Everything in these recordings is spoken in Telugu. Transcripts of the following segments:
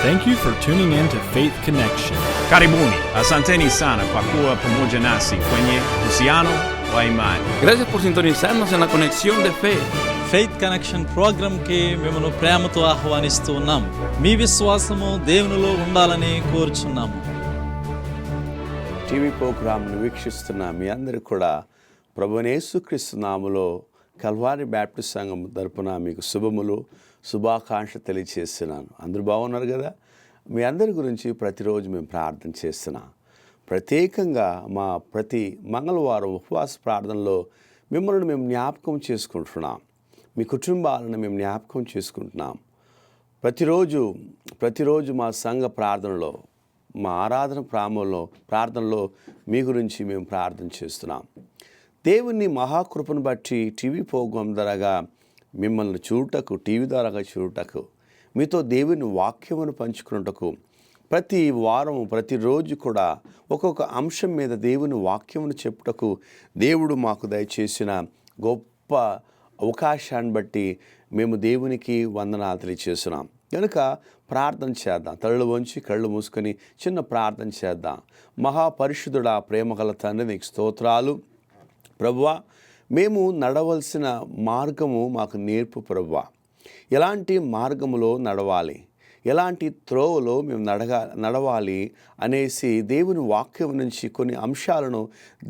Thank you for tuning in to Faith Connection. Karibuni, asanteni sana kwa kuwa pamoja nasi kwenye uhusiano wa imani. Gracias por sintonizarnos en la conexión de fe. Faith connection ప్రోగ్రామ్కి మిమ్మల్ని ప్రేమతో ఆహ్వానిస్తూ ఉన్నాము. మీ విశ్వాసము దేవునిలో ఉండాలని కోరుచున్నాము. టీవీ ప్రోగ్రాంను వీక్షిస్తున్న మీ అందరికీ కూడా ప్రభువైన యేసుక్రీస్తు నామములో కల్వారి బ్యాప్టిస్ట్ సంఘం తరపున మీకు శుభములు శుభాకాంక్ష తెలియజేస్తున్నాను. అందరూ బాగున్నారు కదా? మీ అందరి గురించి ప్రతిరోజు మేము ప్రార్థన చేస్తున్నాం. ప్రత్యేకంగా మా ప్రతి మంగళవారం ఉపవాస ప్రార్థనలో మిమ్మల్ని మేము జ్ఞాపకం చేసుకుంటున్నాం. మీ కుటుంబాలను మేము జ్ఞాపకం చేసుకుంటున్నాం. ప్రతిరోజు మా సంఘ ప్రార్థనలో, మా ఆరాధన ప్రార్థనలో మీ గురించి మేము ప్రార్థన చేస్తున్నాం. దేవుని మహాకృపను బట్టి టీవీ ప్రోగ్రాం ద్వారాగా మిమ్మల్ని చూడటకు, టీవీ ద్వారాగా చూడటకు, మీతో దేవుని వాక్యమును పంచుకున్నటకు, ప్రతి వారం ప్రతిరోజు కూడా ఒక్కొక్క అంశం మీద దేవుని వాక్యమును చెప్పుటకు దేవుడు మాకు దయచేసిన గొప్ప అవకాశాన్ని బట్టి మేము దేవునికి వందనాలు తెలియజేస్తున్నాం. కనుక ప్రార్థన చేద్దాం. తలలు వంచి కళ్ళు మూసుకొని చిన్న ప్రార్థన చేద్దాం. మహాపరిశుద్ధుడా, ప్రేమగల తండ్రి, నీకు స్తోత్రాలు. ప్రభువా, మేము నడవలసిన మార్గము మాకు నేర్పు ప్రభువా. ఎలాంటి మార్గములో నడవాలి, ఎలాంటి త్రోవలో మేము నడవాలి అనేసి దేవుని వాక్యం నుంచి కొన్ని అంశాలను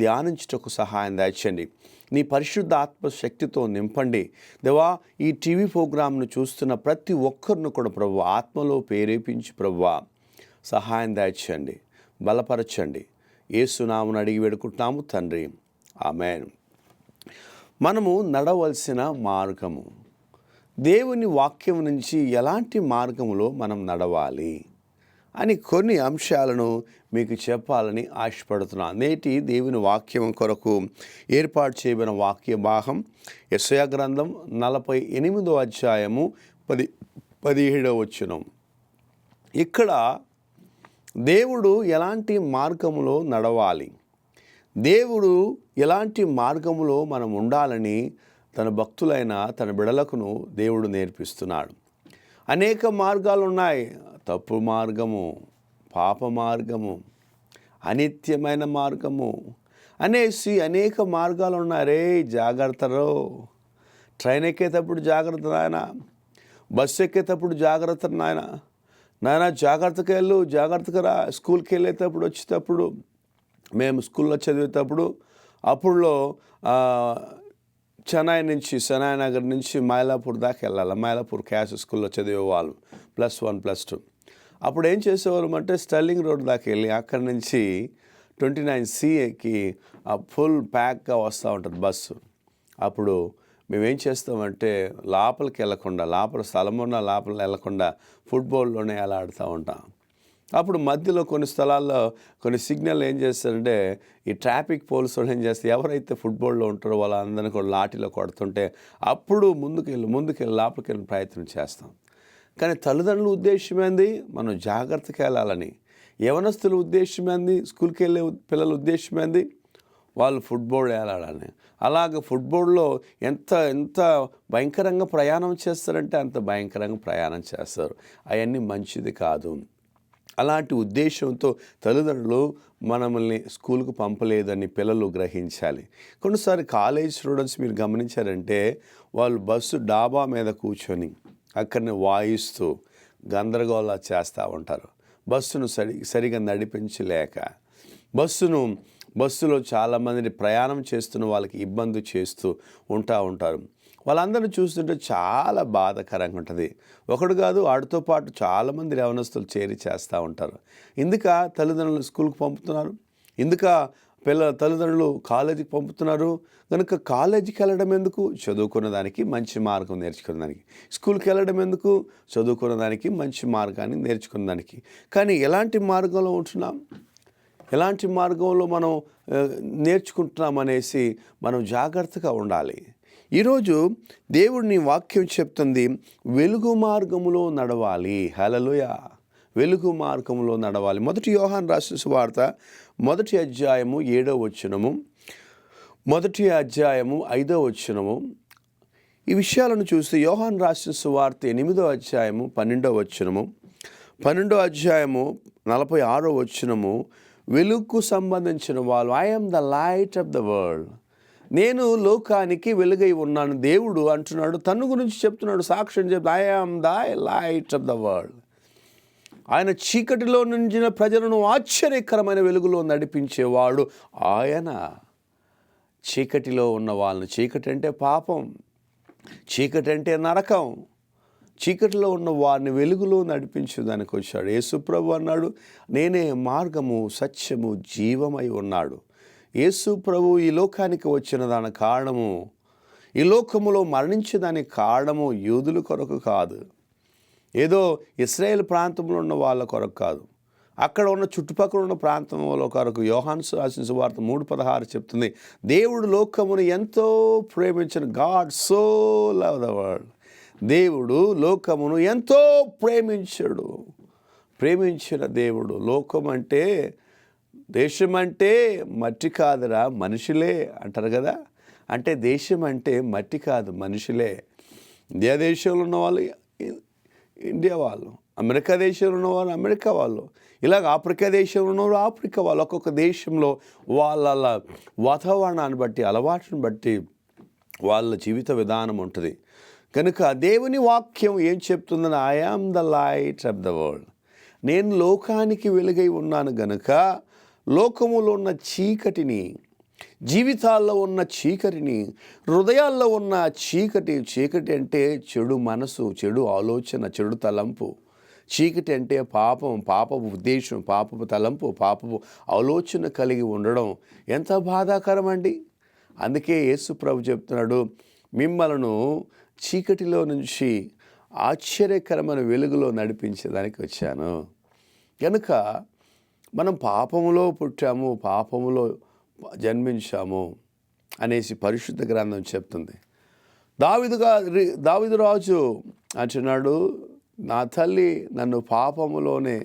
ధ్యానించుటకు సహాయం దయచండి. నీ పరిశుద్ధ ఆత్మశక్తితో నింపండి దేవా. ఈ టీవీ ప్రోగ్రాంను చూస్తున్న ప్రతి ఒక్కరిని కూడా ప్రభువా ఆత్మలో ప్రేరేపించి ప్రభువా సహాయం దయచండి, బలపరచండి. యేసు నామమున అడిగి వేడుకుంటున్నాము తండ్రి, ఆమేన్. మనము నడవలసిన మార్గము, దేవుని వాక్యం నుంచి ఎలాంటి మార్గములో మనం నడవాలి అని కొన్ని అంశాలను మీకు చెప్పాలని ఆశపడుతున్నాను. నేటి దేవుని వాక్యం కొరకు ఏర్పాటు చేయబడిన వాక్య భాగం యెషయా గ్రంథం 48వ అధ్యాయము 17వ వచనం. ఇక్కడ దేవుడు ఎలాంటి మార్గములో నడవాలి, దేవుడు ఎలాంటి మార్గములో మనం ఉండాలని తన భక్తులైన తన బిడలకును దేవుడు నేర్పిస్తున్నాడు. అనేక మార్గాలు ఉన్నాయి. తప్పు మార్గము, పాప మార్గము, అనిత్యమైన మార్గము అనేసి అనేక మార్గాలు ఉన్నాయి. రే జాగ్రత్తలో, ట్రైన్ ఎక్కేటప్పుడు జాగ్రత్త నాయన, బస్సు ఎక్కేటప్పుడు జాగ్రత్త నాయన జాగ్రత్తగా వెళ్ళు, జాగ్రత్తగా రా. స్కూల్కి వెళ్ళేటప్పుడు వచ్చేటప్పుడు, మేము స్కూల్లో చదివేటప్పుడు అప్పుడులో చెన్నై నగర్ నుంచి మైలాపూర్ దాకా వెళ్ళాలి. మైలాపూర్ క్యాష్ స్కూల్లో చదివేవాళ్ళు +1 +2. అప్పుడు ఏం చేసేవాళ్ళం అంటే స్టర్లింగ్ రోడ్ దాకా వెళ్ళి అక్కడి నుంచి 29Cకి ఫుల్ ప్యాక్గా వస్తూ ఉంటుంది బస్సు. అప్పుడు మేమేం చేస్తామంటే లోపలికి వెళ్ళకుండా, లోపల స్థలం ఉన్న లోపల వెళ్ళకుండా ఫుట్బాల్లోనే అలా ఆడుతూ ఉంటాం. అప్పుడు మధ్యలో కొన్ని స్థలాల్లో కొన్ని సిగ్నల్ ఏం చేస్తారంటే ఈ ట్రాఫిక్ పోలీసు వాళ్ళు ఏం చేస్తారు, ఎవరైతే ఫుట్బాల్లో ఉంటారో వాళ్ళందరినీ కూడా లాఠీలో కొడుతుంటే అప్పుడు ముందుకెళ్ళి లోపలికి వెళ్ళి ప్రయత్నం చేస్తాం. కానీ తల్లిదండ్రుల ఉద్దేశం ఏంది? మనం జాగ్రత్తగా వెళ్ళాలని. యవనస్తుల ఉద్దేశం ఏంది? స్కూల్కి వెళ్ళే పిల్లల ఉద్దేశం ఏంది? వాళ్ళు ఫుట్బాల్ వేలాడని. అలాగే ఫుట్బాల్లో ఎంత భయంకరంగా ప్రయాణం చేస్తారంటే అంత భయంకరంగా ప్రయాణం చేస్తారు. అవన్నీ మంచిది కాదు. అలాంటి ఉద్దేశంతో తల్లిదండ్రులు మనల్ని స్కూల్కు పంపలేదని పిల్లలు గ్రహించాలి. కొన్నిసారి కాలేజ్ స్టూడెంట్స్ మీరు గమనించారంటే వాళ్ళు బస్సు డాబా మీద కూర్చొని అక్కడిని వాయిస్తూ గందరగోళ చేస్తూ ఉంటారు. బస్సును సరిగా నడిపించలేక బస్సులో చాలామందిని ప్రయాణం చేస్తున్న వాళ్ళకి ఇబ్బంది చేస్తూ ఉంటారు. వాళ్ళందరినీ చూస్తుంటే చాలా బాధాకరంగా ఉంటుంది. ఒకడు కాదు, వాడితో పాటు చాలామంది యవనస్తులు చేరి చేస్తూ ఉంటారు. ఇందుక తల్లిదండ్రులు స్కూల్కి పంపుతున్నారు, ఇందుక తల్లిదండ్రులు కాలేజీకి పంపుతున్నారు. కనుక కాలేజీకి వెళ్ళడం ఎందుకు? చదువుకున్న దానికి, మంచి మార్గం నేర్చుకున్న దానికి. స్కూల్కి వెళ్ళడం ఎందుకు? చదువుకున్న దానికి, మంచి మార్గాన్ని నేర్చుకున్న దానికి. కానీ ఎలాంటి మార్గంలో ఉంటున్నాం, ఎలాంటి మార్గంలో మనం నేర్చుకుంటున్నాం అనేసి మనం జాగ్రత్తగా ఉండాలి. ఈరోజు దేవుడిని వాక్యం చెప్తుంది, వెలుగు మార్గములో నడవాలి. హల్లెలూయా. వెలుగు మార్గములో నడవాలి. 1 యోహాను రాసిన సువార్త 1వ అధ్యాయము 7వ వచనము, 1వ అధ్యాయము 5వ వచనము. ఈ విషయాలను చూస్తే యోహాను రాసిన సువార్త 8వ అధ్యాయము 12వ వచనము, 12వ అధ్యాయము 46వ వచనము, వెలుగుకు సంబంధించిన వాళ్ళు, I am the light of the world, నేను లోకానికి వెలుగై ఉన్నాను. దేవుడు అంటున్నాడు, తను గురించి చెప్తున్నాడు, సాక్ష్యం చెప్తాడు, I am the light of the world. ఆయన చీకటిలో నుంచిన ప్రజలను ఆశ్చర్యకరమైన వెలుగులో నడిపించేవాడు ఆయన. చీకటిలో ఉన్న వాళ్ళని, చీకటి అంటే పాపం, చీకటి అంటే నరకం, చీకటిలో ఉన్న వారిని వెలుగులో నడిపించేదానికి వచ్చాడు. యేసుప్రభు అన్నాడు, నేనే మార్గము సత్యము జీవమై ఉన్నాడు. యేసుప్రభు ఈ లోకానికి వచ్చిన దాని కారణము, ఈ లోకములో మరణించేదానికి కారణము యూదుల కొరకు కాదు, ఏదో ఇశ్రాయేల్ ప్రాంతంలో ఉన్న వాళ్ళ కొరకు కాదు, అక్కడ ఉన్న చుట్టుపక్కల ఉన్న ప్రాంతంలో కొరకు. యోహాను రాసిన సువార్త 3:16 చెప్తుంది, దేవుడు లోకమును ఎంతో ప్రేమించిన, God so love the world, దేవుడు లోకమును ఎంతో ప్రేమించిన దేవుడు. లోకం అంటే, దేశం అంటే మట్టి కాదురా మనుషులే అంటారు కదా. అంటే దేశం అంటే మట్టి కాదు మనుషులే. ఇండియా దేశంలో ఉన్నవాళ్ళు ఇండియా వాళ్ళు, అమెరికా దేశంలో ఉన్నవాళ్ళు అమెరికా వాళ్ళు, ఇలాగ ఆఫ్రికా దేశంలో ఉన్నవాళ్ళు ఆఫ్రికా వాళ్ళు. ఒక్కొక్క దేశంలో వాళ్ళ వాతావరణాన్ని బట్టి, అలవాటుని బట్టి వాళ్ళ జీవిత విధానం ఉంటుంది. కనుక దేవుని వాక్యం ఏం చెప్తుందని, I am the light of the world, నేను లోకానికి వెలుగై ఉన్నాను గనుక లోకములో ఉన్న చీకటిని, జీవితాల్లో ఉన్న చీకటిని, హృదయాల్లో ఉన్న చీకటి అంటే చెడు మనసు, చెడు ఆలోచన, చెడు తలంపు. చీకటి అంటే పాపం, పాపపు ఉద్దేశం, పాపపు తలంపు, పాపపు ఆలోచన కలిగి ఉండడం ఎంత బాధాకరం అండి. అందుకే యేసు ప్రభు చెప్తున్నాడు, మిమ్మలను చీకటిలో నుంచి ఆశ్చర్యకరమైన వెలుగులో నడిపించేదానికి వచ్చాను. కనుక మనం పాపములో పుట్టాము, పాపములో జన్మించాము అనేసి పరిశుద్ధ గ్రంథం చెప్తుంది. దావీదు రాజు అంటున్నాడు, నా తల్లి నన్ను పాపములోనే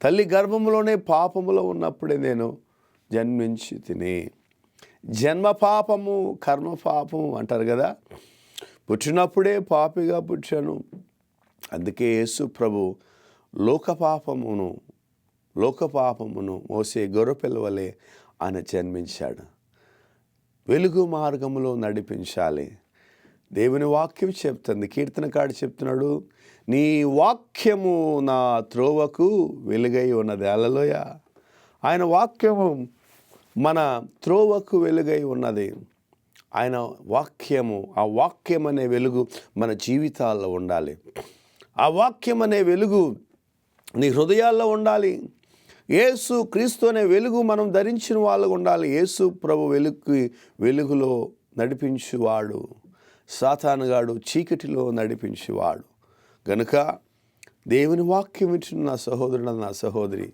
తల్లి గర్భములోనే పాపములో ఉన్నప్పుడే నేను జన్మించి తిని. జన్మ పాపము, కర్మ పాపము అంటారు కదా. పుట్టినప్పుడే పాపిగా పుట్టాను. అందుకే యేసు ప్రభు లోక పాపమును మోసే గొర్రెపిల్ల వలె ఆయన జన్మించాడు. వెలుగు మార్గములో నడిపించాలి. దేవుని వాక్యం చెప్తుంది, కీర్తనకాడు చెప్తున్నాడు, నీ వాక్యము నా త్రోవకు వెలుగై ఉన్నది. హల్లెలూయా. ఆయన వాక్యము మన త్రోవకు వెలుగై ఉన్నది. ఆయన వాక్యము, ఆ వాక్యం అనే వెలుగు మన జీవితాల్లో ఉండాలి. ఆ వాక్యం అనే వెలుగు నీ హృదయాల్లో ఉండాలి. యేసు క్రీస్తు అనే వెలుగు మనం ధరించిన వాళ్ళకు ఉండాలి. యేసు ప్రభు వెలుగులో నడిపించువాడు, సాతానుగాడు చీకటిలో నడిపించేవాడు. గనుక దేవుని వాక్యం వింటున్న నా సహోదరుడు, నా సహోదరి,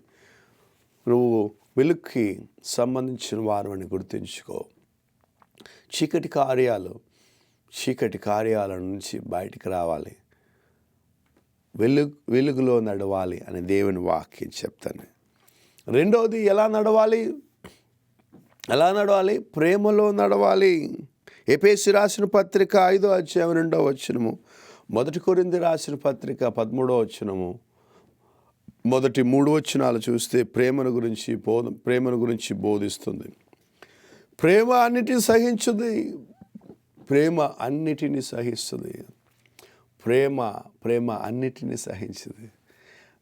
నువ్వు వెలుగుకి సంబంధించిన వారు అని గుర్తుంచుకో. చీకటి కార్యాల నుంచి బయటికి రావాలి, వెలుగులో నడవాలి అని దేవుని వాక్యం చెప్తాను. రెండవది ఎలా నడవాలి? ప్రేమలో నడవాలి. ఎఫెసీ రాసిన పత్రిక 5వ అధ్యాయం 2వ వచనము, 1 కొరింథీ రాసిన పత్రిక 13వ వచనము, మొదటి 3 వచనాలు చూస్తే ప్రేమను గురించి బోధిస్తుంది. ప్రేమ అన్నిటిని సహించుది, ప్రేమ అన్నిటిని సహిస్తుంది. ప్రేమ అన్నిటిని సహించుది.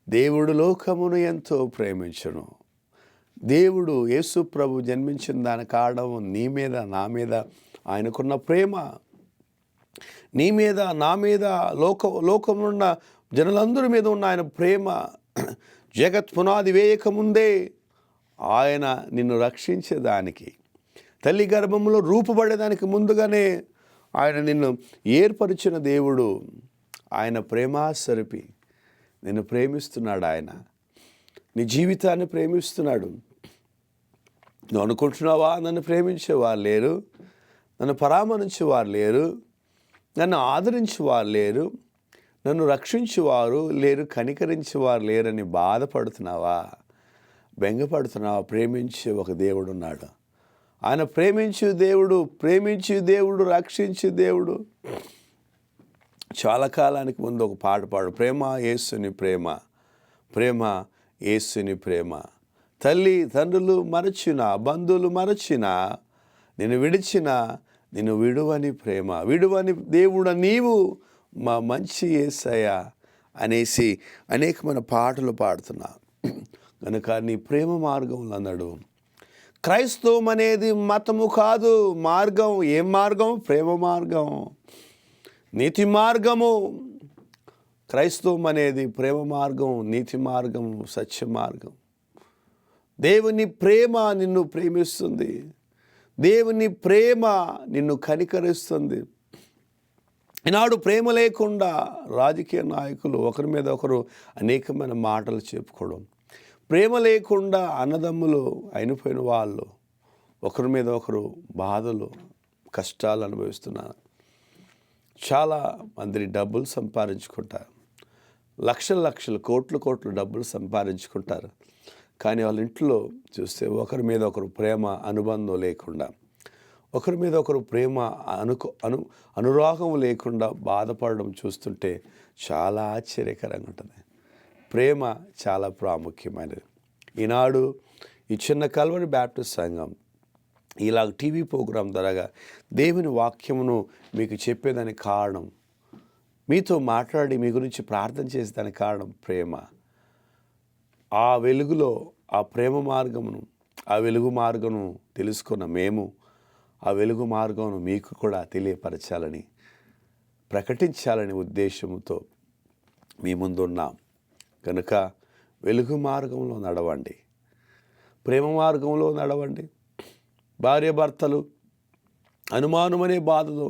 దేవుడు లోకమును ఎంతో ప్రేమించును. దేవుడు యేసు ప్రభు జన్మించిన దాని కారణం నీ మీద, నా మీద ఆయనకున్న ప్రేమ. నీ మీద, నా మీద, లోకంలో ఉన్న జనులందరి మీద ఉన్న ఆయన ప్రేమ. జగత్ పునాది వేయకముందే ఆయన నిన్ను రక్షించేదానికి, తల్లి గర్భంలో రూపబడేదానికి ముందుగానే ఆయన నిన్ను ఏర్పరిచిన దేవుడు. ఆయన ప్రేమాస్వరూపి, నిన్ను ప్రేమిస్తున్నాడు. ఆయన నీ జీవితాన్ని ప్రేమిస్తున్నాడు. నువ్వు అనుకుంటున్నావా నన్ను ప్రేమించేవారు లేరు, నన్ను పరామర్శించేవారు లేరు, నన్ను ఆదరించేవారు లేరు, నన్ను రక్షించేవారు లేరు, కనికరించేవారు లేరని బాధపడుతున్నావా, బెంగపడుతున్నావా? ప్రేమించే ఒక దేవుడు ఉన్నాడు. ఆయన ప్రేమించే దేవుడు, రక్షించే దేవుడు. చాలా కాలానికి ముందు ఒక పాట పాడు, ప్రేమ యేసుని ప్రేమ, ప్రేమ యేసుని ప్రేమ, తల్లి తండ్రులు మరచిన, బంధువులు మరచిన, నిన్ను విడిచిన, నిన్ను విడువని ప్రేమ, విడువని దేవుడు నీవు మా మంచి యేసయ్య అనేసి అనేకమైన పాటలు పాడుతున్నా. కనుక నీ ప్రేమ మార్గంలో అన్నాడు. క్రైస్తవం అనేది మతము కాదు, మార్గం. ఏం మార్గం? ప్రేమ మార్గం, నీతి మార్గము. క్రైస్తవం అనేది ప్రేమ మార్గం, నీతి మార్గం, సత్య మార్గం. దేవుని ప్రేమ నిన్ను ప్రేమిస్తుంది, దేవుని ప్రేమ నిన్ను కనికరిస్తుంది. ఈనాడు ప్రేమ లేకుండా రాజకీయ నాయకులు ఒకరి మీద ఒకరు అనేకమైన మాటలు చెప్పుకోవడం, ప్రేమ లేకుండా అన్నదమ్ములు అయిపోయిన వాళ్ళు ఒకరి మీద ఒకరు బాధలు, కష్టాలు అనుభవిస్తున్నారు. చాలా మంది డబ్బులు సంపాదించుకుంటారు, లక్షలు కోట్లు డబ్బులు సంపాదించుకుంటారు. కానీ వాళ్ళ ఇంట్లో చూస్తే ఒకరి మీద ఒకరు ప్రేమ అనుబంధం లేకుండా, ఒకరి మీద ఒకరు ప్రేమ అనురాగం లేకుండా బాధపడడం చూస్తుంటే చాలా ఆశ్చర్యకరంగా ఉంటుంది. ప్రేమ చాలా ప్రాముఖ్యమైనది. ఈనాడు ఈ చిన్న కల్వరి బ్యాప్టిస్ట్ సంఘం ఇలా టీవీ ప్రోగ్రాం ద్వారా దేవుని వాక్యమును మీకు చెప్పేదానికి కారణం, మీతో మాట్లాడి మీ గురించి ప్రార్థన చేసేదానికి కారణం ప్రేమ. ఆ వెలుగులో ఆ ప్రేమ మార్గమును, ఆ వెలుగు మార్గమును తెలుసుకున్న మేము ఆ వెలుగు మార్గమును మీకు కూడా తెలియపరచాలని, ప్రకటించాలని ఉద్దేశంతో మీ ముందున్నాం. కనుక వెలుగు మార్గంలో నడవండి, ప్రేమ మార్గంలో నడవండి. భార్యాభర్తలు అనుమానమనే బాధతో,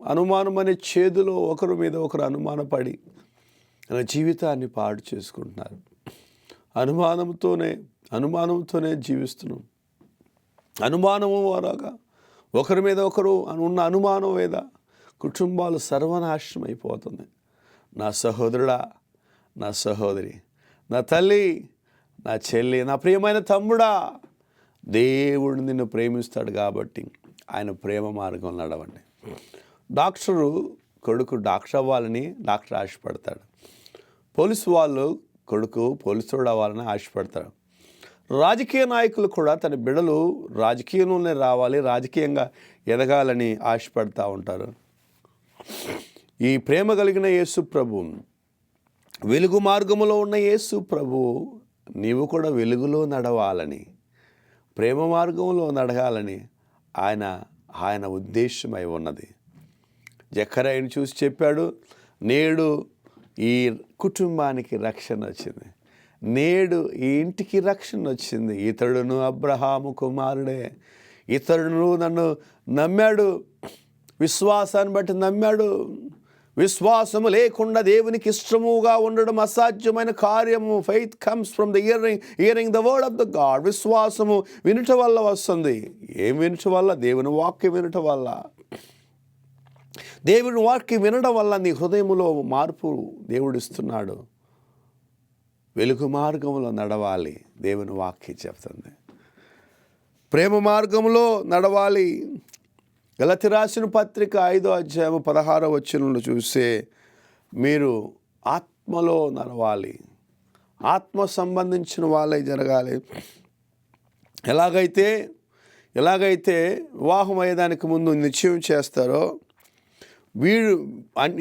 అనుమానమనే చేదులో ఒకరి మీద ఒకరు అనుమానపడి జీవితాన్ని పాడు చేసుకుంటున్నారు. అనుమానంతోనే జీవిస్తున్నాం. అనుమానము వారాగా ఒకరి మీద ఒకరు ఉన్న అనుమానం మీద కుటుంబాలు సర్వనాశనం అయిపోతుంది. నా సహోదరుడా, నా సహోదరి, నా తల్లి, నా చెల్లి, నా ప్రియమైన తమ్ముడా, దేవుడు నిన్ను ప్రేమిస్తాడు కాబట్టి ఆయన ప్రేమ మార్గం నడవండి. డాక్టరు కొడుకు డాక్టర్ అవ్వాలని డాక్టర్ ఆశపడతాడు. పోలీసు వాళ్ళు కొడుకు పోలీసుడు అవ్వాలని ఆశపడతాడు. రాజకీయ నాయకులు కూడా తన బిడ్డలు రాజకీయంలోనే రావాలి, రాజకీయంగా ఎదగాలని ఆశపడతా ఉంటారు. ఈ ప్రేమ కలిగిన యేసు ప్రభు, వెలుగు మార్గములో ఉన్న యేసు ప్రభు, నీవు కూడా వెలుగులో నడవాలని, ప్రేమ మార్గంలో నడగాలని ఆయన ఉద్దేశమై ఉన్నది. జకర్యాను చూసి చెప్పాడు, నేడు ఈ కుటుంబానికి రక్షణ వచ్చింది, నేడు ఈ ఇంటికి రక్షణ వచ్చింది. ఇతడును అబ్రహాము కుమారుడే, ఇతడును నన్ను నమ్మాడు, విశ్వాసాన్ని బట్టి నమ్మాడు. విశ్వాసము లేకుండా దేవునికి ఇష్టముగా ఉండడం అసాధ్యమైన కార్యము. Faith comes from the hearing the word of the God. విశ్వాసము వినుట వల్ల వస్తుంది. ఏం వినుట వల్ల? దేవుని వాక్యం వినుట వల్ల. దేవుని వాక్యం వినడం వల్ల నీ హృదయంలో మార్పు దేవుడిస్తున్నాడు. వెలుగు మార్గంలో నడవాలి, దేవుని వాక్యం చెప్తుంది. ప్రేమ మార్గంలో నడవాలి. గలతీ రాసిన పత్రిక 5వ అధ్యాయము 16వ వచనంలో చూస్తే, మీరు ఆత్మలో నడవాలి, ఆత్మ సంబంధించిన వాళ్ళే జరగాలి. ఎలాగైతే వివాహం అయ్యేదానికి ముందు నిశ్చయం చేస్తారో, వీడు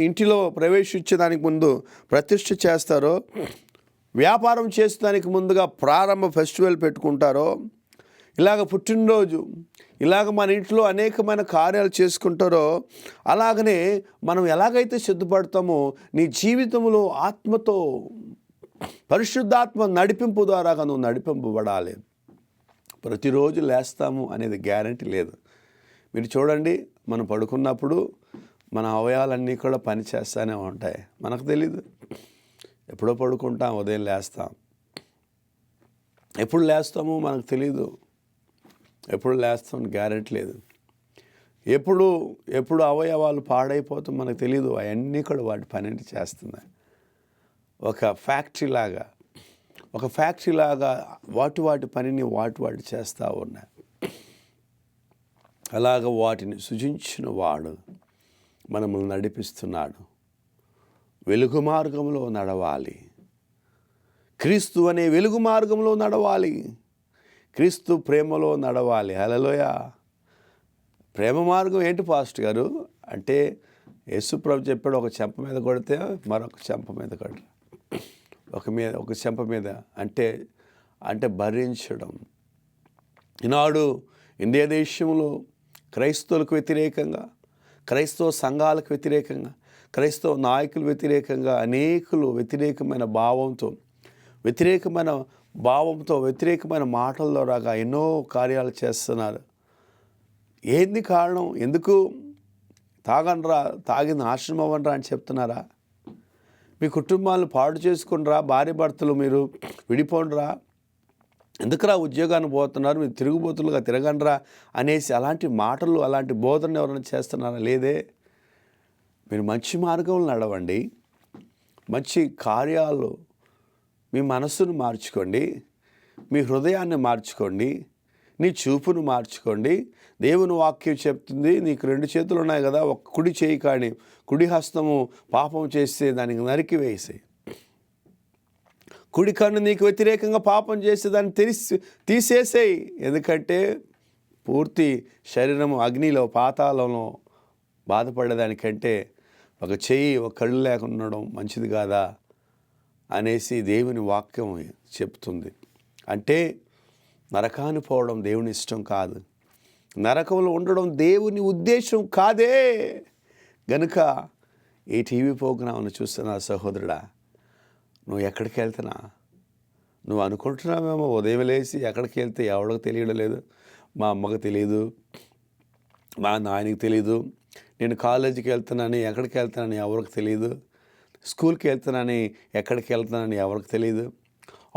ఇంటిలో ప్రవేశించేదానికి ముందు ప్రతిష్ఠ చేస్తారో, వ్యాపారం చేసేదానికి ముందుగా ప్రారంభ ఫెస్టివల్ పెట్టుకుంటారో, ఇలాగ పుట్టినరోజు, ఇలాగ మన ఇంట్లో అనేకమైన కార్యాలు చేసుకుంటారో, అలాగనే మనం ఎలాగైతే సిద్ధపడతామో నీ జీవితంలో ఆత్మతో, పరిశుద్ధాత్మ నడిపింపు ద్వారా నువ్వు నడిపింపబడాలి. ప్రతిరోజు లేస్తాము అనేది గ్యారంటీ లేదు. మీరు చూడండి, మనం పడుకున్నప్పుడు మన అవయవాలన్నీ కూడా పని చేస్తూనే ఉంటాయి. మనకు తెలీదు. ఎప్పుడో పడుకుంటాం, ఉదయం లేస్తాం. ఎప్పుడు లేస్తామో మనకు తెలీదు. ఎప్పుడు లేస్తాం గ్యారెంటీ లేదు. ఎప్పుడు అవయవాలు పాడైపోతాం మనకు తెలీదు. అవన్నీ కూడా వాటి పనిని చేస్తున్నాయి. ఒక ఫ్యాక్టరీ లాగా వాటి పనిని వాటి చేస్తూ ఉన్నాయి. అలాగ వాటిని సృజించిన వాడు మనల్ని నడిపిస్తున్నాడు. వెలుగు మార్గంలో నడవాలి. క్రీస్తు అనే వెలుగు మార్గంలో నడవాలి. క్రీస్తు ప్రేమలో నడవాలి. హల్లెలూయా. ప్రేమ మార్గం ఏంటి పాస్టర్ గారు అంటే, యేసుప్రభు చెప్పాడు, ఒక చెంప మీద కొడితే మరొక చెంప మీద కొట్ట, ఒక చెంప మీద అంటే భరించడం. ఈనాడు ఇండియా దేశంలో క్రైస్తవులకు వ్యతిరేకంగా, క్రైస్తవ సంఘాలకు వ్యతిరేకంగా, క్రైస్తవ నాయకులు వ్యతిరేకంగా అనేకులు వ్యతిరేకమైన మాటల ద్వారా ఎన్నో కార్యాలు చేస్తున్నారు. ఏంది కారణం? ఎందుకు? తాగండ్రా, తాగింది నాశనం అవ్వండ్రా అని చెప్తున్నారా? మీ కుటుంబాలను పాడు చేసుకుండ్రా, భార్య భర్తలు మీరు విడిపోండ్రా, ఎందుకురా ఉద్యోగాన్ని పోతున్నారు, మీరు తిరుగుబోతులుగా తిరగండ్రా అనేసి అలాంటి మాటలు, అలాంటి బోధన ఎవరైనా చేస్తున్నారా? లేదే. మీరు మంచి మార్గంలో నడవండి. మంచి కార్యాలు, మీ మనస్సును మార్చుకోండి, మీ హృదయాన్ని మార్చుకోండి, నీ చూపును మార్చుకోండి. దేవుని వాక్యం చెప్తుంది, నీకు 2 చేతులు ఉన్నాయి కదా, ఒక కుడి చేయి కానీ కుడి హస్తము పాపం చేస్తే దానికి నరికి వేసి, కుడి కన్ను నీకు వ్యతిరేకంగా పాపం చేస్తే దాన్ని తీసేసేయి. ఎందుకంటే పూర్తి శరీరము అగ్నిలో పాతాళంలో బాధపడేదానికంటే ఒక చెయ్యి, ఒక కళ్ళు లేకుండా ఉండడం మంచిది కాదా అనేసి దేవుని వాక్యం చెప్తుంది. అంటే నరకాన్ని పోవడం దేవుని ఇష్టం కాదు, నరకంలో ఉండడం దేవుని ఉద్దేశం కాదే. గనుక ఈ టీవీ ప్రోగ్రాంను చూస్తున్న సహోదరుడా, నువ్వు ఎక్కడికి వెళ్తున్నా? నువ్వు అనుకుంటున్నావేమో ఉదయం లేచి ఎక్కడికి వెళ్తే ఎవరికి తెలియడం లేదు, మా అమ్మకు తెలియదు, మా నాయనకి తెలియదు, నేను కాలేజీకి వెళ్తున్నానని ఎక్కడికి వెళ్తున్నానని ఎవరికి తెలియదు, స్కూల్కి వెళ్తున్నానని ఎక్కడికి వెళ్తున్నానని ఎవరికి తెలియదు,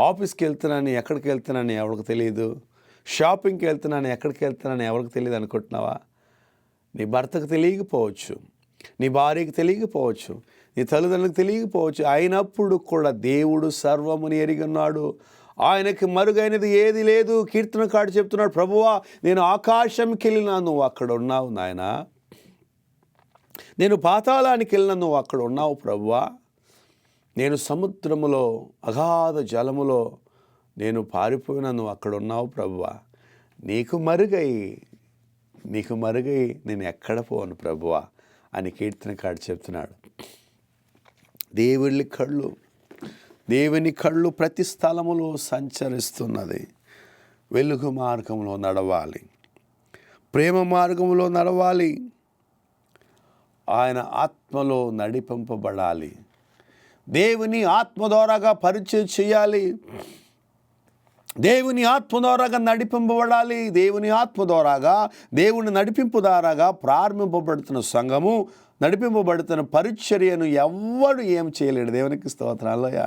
ఆఫీస్కి వెళ్తున్నానని ఎక్కడికి వెళ్తున్నానని ఎవరికి తెలియదు, షాపింగ్కి వెళ్తున్నానని ఎక్కడికి వెళ్తున్నానని ఎవరికి తెలియదు అనుకుంటున్నావా? నీ భర్తకు తెలియకపోవచ్చు, నీ భార్యకి తెలియకపోవచ్చు, నీ తల్లిదండ్రులకు తెలియకపోవచ్చు. అయినప్పుడు కూడా దేవుడు సర్వముని ఎరిగి ఉన్నాడు, ఆయనకి మరుగైనది ఏది లేదు. కీర్తనకారుడు చెప్తున్నాడు, ప్రభువా నేను ఆకాశంకి వెళ్ళినా నువ్వు అక్కడ ఉన్నావు నాయనా, నేను పాతాళానికి వెళ్ళినా నువ్వు అక్కడ ఉన్నావు ప్రభువా, నేను సముద్రములో అగాధ జలములో నేను పారిపోయినా నువ్వు అక్కడ ఉన్నావు ప్రభువా, నీకు మరుగై నేను ఎక్కడ పోను ప్రభువా అని కీర్తనకారుడు చెప్తున్నాడు. దేవుని కళ్ళు ప్రతి స్థలములో సంచరిస్తున్నది. వెలుగు మార్గంలో నడవాలి, ప్రేమ మార్గంలో నడవాలి, ఆయన ఆత్మలో నడిపింపబడాలి, దేవుని ఆత్మ ద్వారాగా పరిచయం చేయాలి, దేవుని ఆత్మ ద్వారాగా నడిపింపబడాలి. దేవుని ఆత్మ ద్వారాగా, దేవుని నడిపింపు ద్వారాగా ప్రారంభింపబడుతున్న సంఘము, నడిపింపబడుతున్న పరిచర్యను ఎవ్వడు ఏం చేయలేడు. దేవునికి స్తోత్రాలయ.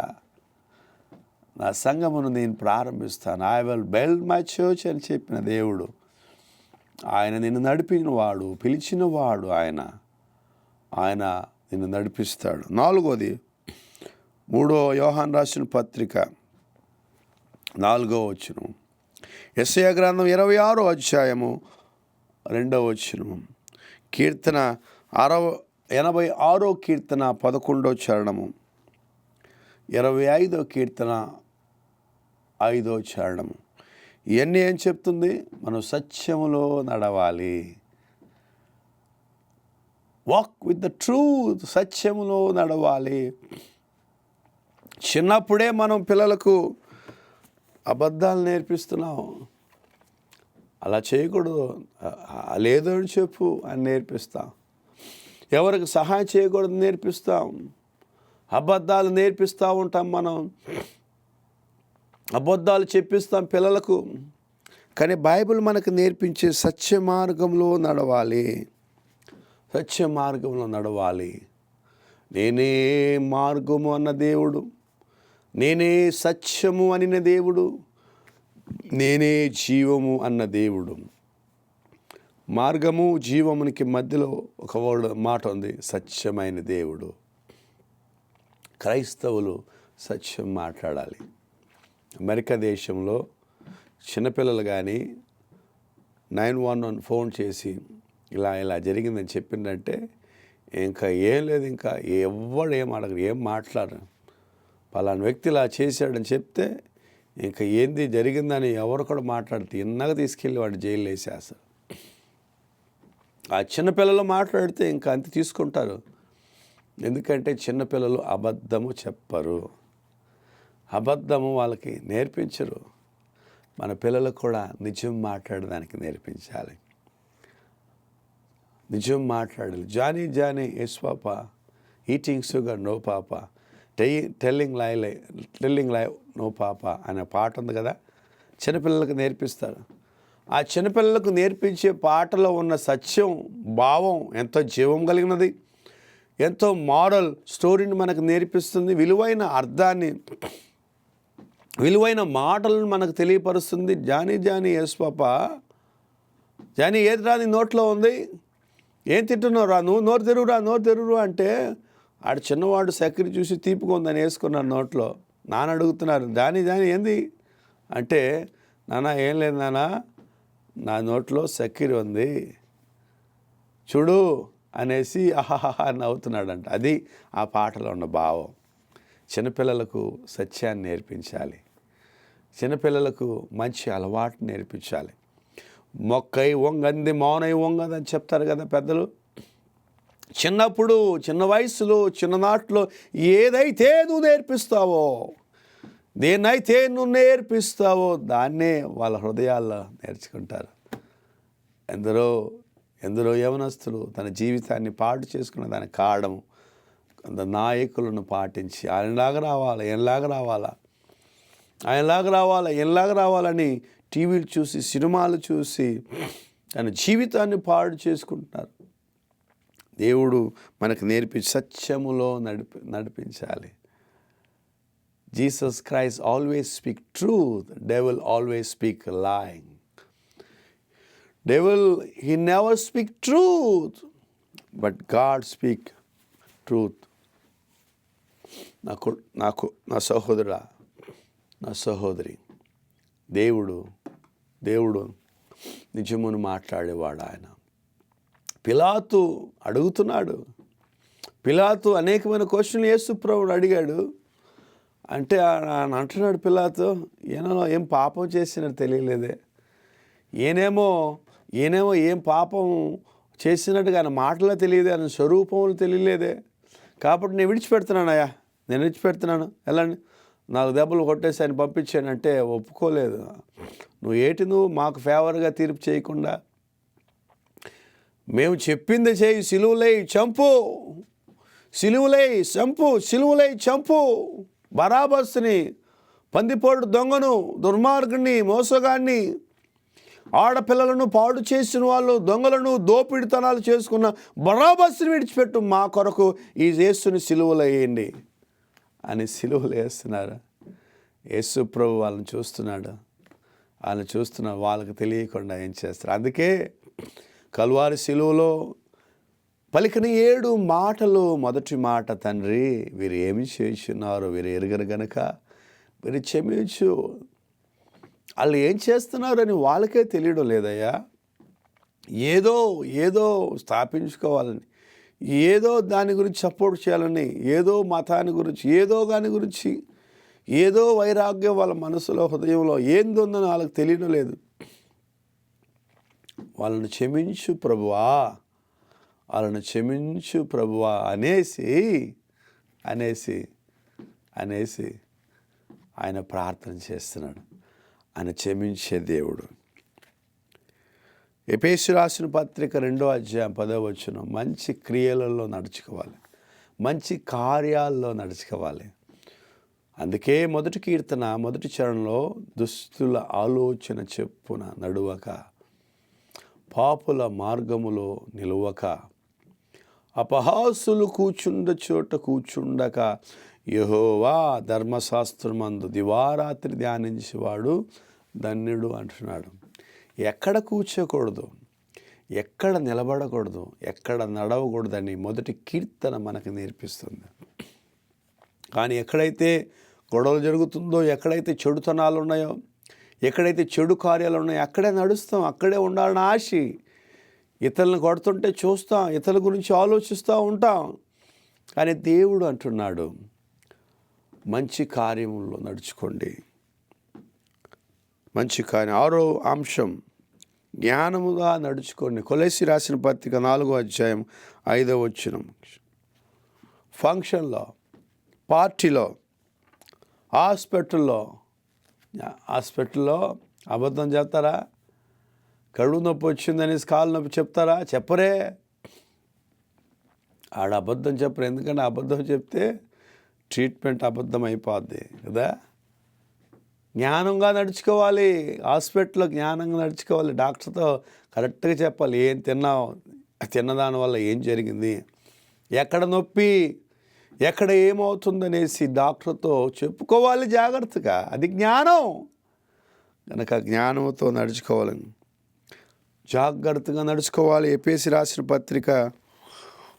నా సంఘమును నేను ప్రారంభిస్తాను, I will build my church అని చెప్పిన దేవుడు, ఆయన నిన్ను నడిపినవాడు, పిలిచినవాడు, ఆయన నిన్ను నడిపిస్తాడు. 4వది 3 యోహాను రాసిన పత్రిక 4వ వచనం, యెషయా గ్రంథం 26వ అధ్యాయము 2వ వచనం, కీర్తన 86వ కీర్తన 11వ చరణము, 25వ కీర్తన 5వ చరణము. ఇవన్నీ ఏం చెప్తుంది? మనం సత్యములో నడవాలి. వాక్ విత్ ద ట్రూత్, సత్యములో నడవాలి. చిన్నప్పుడే మనం పిల్లలకు అబద్ధాలు నేర్పిస్తున్నాం. అలా చేయకూడదు, లేదో అని చెప్పు అని నేర్పిస్తాం. ఎవరికి సహాయం చేయకూడదు నేర్పిస్తాం. అబద్ధాలు నేర్పిస్తూ ఉంటాం, మనం అబద్ధాలు చెప్పిస్తాం పిల్లలకు. కానీ బైబిల్ మనకు నేర్పించే సత్య మార్గంలో నడవాలి, సత్య మార్గంలో నడవాలి. నేనే మార్గము అన్న దేవుడు, నేనే సత్యము అనిన దేవుడు, నేనే జీవము అన్న దేవుడు. మార్గము జీవమునికి మధ్యలో ఒక మాట ఉంది, సత్యమైన దేవుడు. క్రైస్తవులు సత్యం మాట్లాడాలి. అమెరికా దేశంలో చిన్నపిల్లలు కానీ 911 ఫోన్ చేసి ఇలా జరిగిందని చెప్పిందంటే ఇంకా ఏం లేదు, ఇంకా ఎవడు ఏం అడగరు, ఏం మాట్లాడరు. పలానా వ్యక్తి ఇలా చేశాడని చెప్తే ఇంకా ఏంది జరిగిందని ఎవరు కూడా మాట్లాడితే ఇన్నగా తీసుకెళ్ళి వాడు జైలు వేసేస్తారు. ఆ చిన్నపిల్లలు మాట్లాడితే ఇంకా అంత తీసుకుంటారు. ఎందుకంటే చిన్నపిల్లలు అబద్ధము చెప్పరు, అబద్ధము వాళ్ళకి నేర్పించరు. మన పిల్లలకు కూడా నిజం మాట్లాడడానికి నేర్పించాలి, నిజం మాట్లాడాలి. Johnny Johnny yes papa, eating sugar no papa, telling lie no papa అనే పాట ఉంది కదా, చిన్నపిల్లలకు నేర్పిస్తారు. ఆ చిన్నపిల్లలకు నేర్పించే పాటలో ఉన్న సత్యం, భావం ఎంతో జీవం కలిగినది, ఎంతో మారల్ స్టోరీని మనకు నేర్పిస్తుంది. విలువైన అర్థాన్ని, విలువైన మాటలను మనకు తెలియపరుస్తుంది. Johnny Johnny yes papa, Johnny ఏది రా నీ నోట్లో ఉంది, ఏం తింటున్నావు రా నువ్వు, నోరు తెరువురా అంటే ఆడు చిన్నవాడు చక్కెర చూసి తీపిగా ఉందని వేసుకున్నారు నోట్లో. నాన్న అడుగుతున్నారు, జానీ ఏంది అంటే, నాన్న ఏం లేదు నాన్న, నా నోట్లో చక్కెర ఉంది చూడు అనేసి ఆహాహా నవ్వుతున్నాడంట. అది ఆ పాటలో ఉన్న భావం. చిన్నపిల్లలకు సత్యాన్ని నేర్పించాలి, చిన్నపిల్లలకు మంచి అలవాటు నేర్పించాలి. మొక్కై వంగంది మౌనై వంగదని చెప్తారు కదా పెద్దలు. చిన్నప్పుడు, చిన్న వయసులో, చిన్ననాట్లో ఏదైతే నువ్వు నేర్పిస్తావో, దేన్నైతే నువ్వు నేర్పిస్తావో దాన్నే వాళ్ళ హృదయాల్లో నేర్చుకుంటారు. ఎందరో యవనస్తులు తన జీవితాన్ని పాడు చేసుకున్న దానికి కారణం కొంత నాయకులను పాటించి ఆయనలాగా రావాలని టీవీలు చూసి, సినిమాలు చూసి తన జీవితాన్ని పాడు చేసుకుంటున్నారు. దేవుడు మనకు నేర్పించి సత్యములో నడిపించాలి. Jesus Christ always speak truth, devil always speak lying. Devil, he never speak truth, but God speak truth. నా సహోదరుడా, నా సహోదరి, దేవుడు నిజమును మాట్లాడేవాడు. ఆయన పిలాతు అడుగుతున్నాడు. పిలాతు అనేకమైన క్వశ్చన్లు యేసు ప్రభువుని అడిగాడు. అంటే అంటున్నాడు పిలాతు, ఏం పాపం చేసినట్టు తెలియలేదే, ఈయనేమో ఏం పాపం చేసినట్టుగా ఆయన మాటలో తెలియదే, ఆయన స్వరూపంలో తెలియలేదే, కాబట్టి నేను విడిచిపెడుతున్నాను వెళ్ళండి, 4 దెబ్బలు కొట్టేసి ఆయన పంపించానంటే ఒప్పుకోలేదు. నువ్వు మాకు ఫేవర్గా తీర్పు చేయకుండా మేము చెప్పింది చేయి, సిలువులై చంపు బరాబస్ని, పందిపోటు దొంగను, దుర్మార్గుని, మోసగాన్ని, ఆడపిల్లలను పాడు చేసిన వాళ్ళు, దొంగలను, దోపిడితనాలు చేసుకున్న బరాబస్ని విడిచిపెట్టు, మా కొరకు ఈ యేసుని సిలువలో వేయండి అని సిలువలు వేస్తున్నారు. యేసు ప్రభు వాళ్ళని చూస్తున్నాడు, వాళ్ళకి తెలియకుండా ఏం చేస్తారు. అందుకే కల్వారి సిలువలో పలికిన 7 మాటలు, మొదటి మాట, తండ్రి వీరు ఏమి చేస్తున్నారు, వీరు ఎరుగరు గనుక వీరు క్షమించు. వాళ్ళు ఏం చేస్తున్నారని వాళ్ళకే తెలియడం లేదయ్యా. ఏదో స్థాపించుకోవాలని, ఏదో దాని గురించి సపోర్ట్ చేయాలని, ఏదో మతాన్ని గురించి, ఏదో వైరాగ్యం వాళ్ళ మనసులో, హృదయంలో ఏందుందని వాళ్ళకి తెలియడం లేదు. వాళ్ళని క్షమించు ప్రభువా అనేసి ఆయన ప్రార్థన చేస్తున్నాడు. ఆయన క్షమించే దేవుడు. ఎఫెసీయులకు రాసిన పత్రిక 2వ అధ్యాయం 10వ వచనం, మంచి క్రియలలో నడుచుకోవాలి, మంచి కార్యాల్లో నడుచుకోవాలి. అందుకే మొదటి కీర్తన 1వ చరణంలో, దుస్తుల ఆలోచన చెప్పున నడువక, పాపుల మార్గములో నిలువక, అపహాసులు కూర్చుండ చోట కూర్చుండక, యెహోవా ధర్మశాస్త్రమందు దివారాత్రి ధ్యానించేవాడు ధన్యుడు అంటున్నాడు. ఎక్కడ కూర్చోకూడదు, ఎక్కడ నిలబడకూడదు, ఎక్కడ నడవకూడదని మొదటి కీర్తన మనకు నేర్పిస్తుంది. కానీ ఎక్కడైతే గొడవలు జరుగుతుందో, ఎక్కడైతే చెడుతనాలు ఉన్నాయో, ఎక్కడైతే చెడు కార్యాలు ఉన్నాయో అక్కడే నడుస్తాం, అక్కడే ఉండాలని ఆశ. ఇతరులను కొడుతుంటే చూస్తాం, ఇతరుల గురించి ఆలోచిస్తూ ఉంటాం. కానీ దేవుడు అంటున్నాడు, మంచి కార్యములో నడుచుకోండి. మంచి కార్యం. 6వ అంశం, జ్ఞానముగా నడుచుకోండి. కొలస్సీ రాసిన పత్రిక 4వ అధ్యాయం 5వ వచనం. ఫంక్షన్లో, పార్టీలో, హాస్పిటల్లో అబద్ధం చెప్తారా? కడుపు నొప్పి వచ్చిందని కాలు నొప్పి చెప్తారా? చెప్పరే. అబద్ధం చెప్పరు. ఎందుకంటే అబద్ధం చెప్తే ట్రీట్మెంట్ అబద్ధం అయిపోద్ది కదా. జ్ఞానంగా నడుచుకోవాలి. హాస్పిటల్లో జ్ఞానంగా నడుచుకోవాలి. డాక్టర్తో కరెక్ట్గా చెప్పాలి, ఏం తిన్నావు, తిన్నదానివల్ల ఏం జరిగింది, ఎక్కడ నొప్పి, ఎక్కడ ఏమవుతుందనేసి డాక్టర్తో చెప్పుకోవాలి జాగ్రత్తగా. అది జ్ఞానం. కనుక జ్ఞానంతో నడుచుకోవాలి, జాగ్రత్తగా నడుచుకోవాలి. ఎఫెసీ రాసిన పత్రిక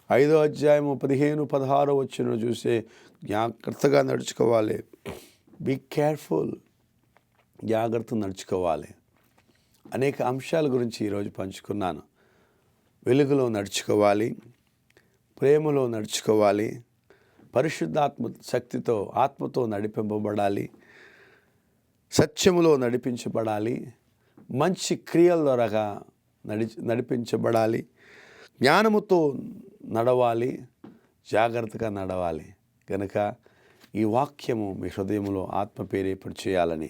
5వ అధ్యాయం 15-16 వచనం చూస్తే జాగ్రత్తగా నడుచుకోవాలి. బీ కేర్ఫుల్, జాగ్రత్తగా నడుచుకోవాలి. అనేక అంశాల గురించి ఈరోజు పంచుకున్నాను. వెలుగులో నడుచుకోవాలి, ప్రేమలో నడుచుకోవాలి, పరిశుద్ధాత్మ శక్తితో ఆత్మతో నడిపింపబడాలి, సత్యములో నడిపించబడాలి, మంచి క్రియల ద్వారా నడిపించబడాలి, జ్ఞానముతో నడవాలి, జాగ్రత్తగా నడవాలి. కనుక ఈ వాక్యము మీ హృదయంలో ఆత్మ ప్రేరేపణ చేయాలని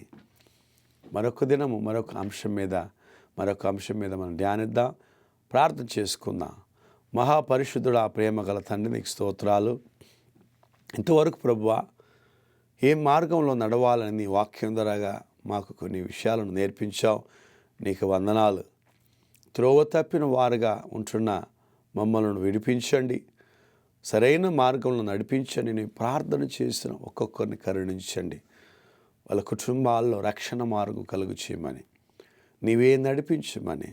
మరొక దినము మరొక అంశం మీద మనం ధ్యానిద్దాం, ప్రార్థన చేసుకుందాం. మహాపరిశుద్ధుడా, ప్రేమ గల తండ్రి, నీకు స్తోత్రాలు. ఇంతవరకు ప్రభువా, ఏ మార్గంలో నడవాలని నీ వాక్యం ద్వారాగా మాకు కొన్ని విషయాలను నేర్పించావు. నీకు వందనాలు. త్రోవ తప్పిన వారుగా ఉంటున్న మమ్మల్ని విడిపించండి, సరైన మార్గంలో నడిపించండి. నేను ప్రార్థన చేసిన ఒక్కొక్కరిని కరుణించండి. వాళ్ళ కుటుంబాల్లో రక్షణ మార్గం కలుగు చేయమని, నీవే నడిపించమని,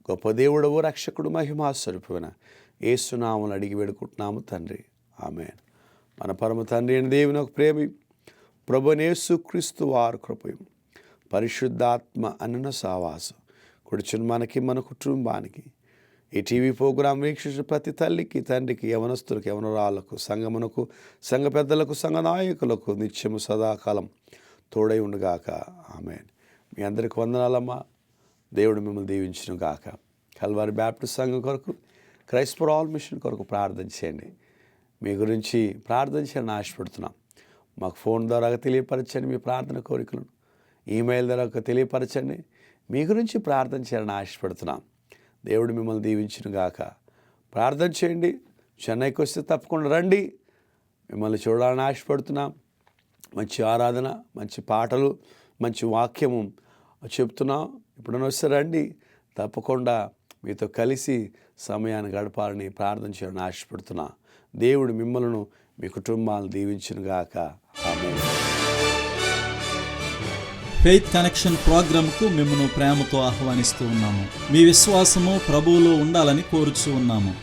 గొప్ప దేవుడవు, రక్షకుడు, మహిమా స్వరూపున యేసు నామమున అడిగి వేడుకుంటున్నాము తండ్రి. ఆమేన్. మన పరమ తండ్రి అయిన దేవుని ఒక ప్రేమ, ప్రభువైన యేసుక్రీస్తు వారి కృపయు, పరిశుద్ధాత్మ అన్న సావాసం కూర్చుని మనకి, మన కుటుంబానికి, ఈ టీవీ ప్రోగ్రాం వీక్షించిన ప్రతి తల్లికి, తండ్రికి, యవనస్తులకు, యవనరాళ్లకు, సంఘమునకు, సంఘ పెద్దలకు, సంఘ నాయకులకు నిత్యము సదాకాలం తోడై ఉండుగాక. ఆమేన్. మీ అందరికి వందనాలమ్మా. దేవుడు మిమ్మల్ని దీవించును గాక. కల్వారి బ్యాప్టిస్ట్ సంఘం కొరకు, క్రైస్ట్ ఫర్ ఆల్ మిషన్ కొరకు ప్రార్థన చేయండి. మీ గురించి ప్రార్థన చేయాలని ఆశపడుతున్నాం. మాకు ఫోన్ ద్వారా తెలియపరచండి మీ ప్రార్థన కోరికలను, ఈమెయిల్ ద్వారా తెలియపరచండి. మీ గురించి ప్రార్థన చేయాలని ఆశపడుతున్నాం. దేవుడు మిమ్మల్ని దీవించును గాక. ప్రార్థన చేయండి. చెన్నైకి వస్తే తప్పకుండా రండి. మిమ్మల్ని చూడాలని ఆశపడుతున్నాం. మంచి ఆరాధన, మంచి పాటలు, మంచి వాక్యము చెప్తున్నాం. ఇప్పుడైనా వస్తే రండి. తప్పకుండా మీతో కలిసి సమయాన్ని గడపాలని ప్రార్థన చేయాలని ఆశపడుతున్నా. దేవుడు మిమ్మల్ని, మీ కుటుంబాలను దీవించును గాక. ఆమేన్. ఫెయిత్ కనెక్షన్ ప్రోగ్రాంకు మిమ్మల్ని ప్రేమతో ఆహ్వానిస్తూ ఉన్నాము. మీ విశ్వాసము ప్రభువులో ఉండాలని కోరుచూ ఉన్నాము.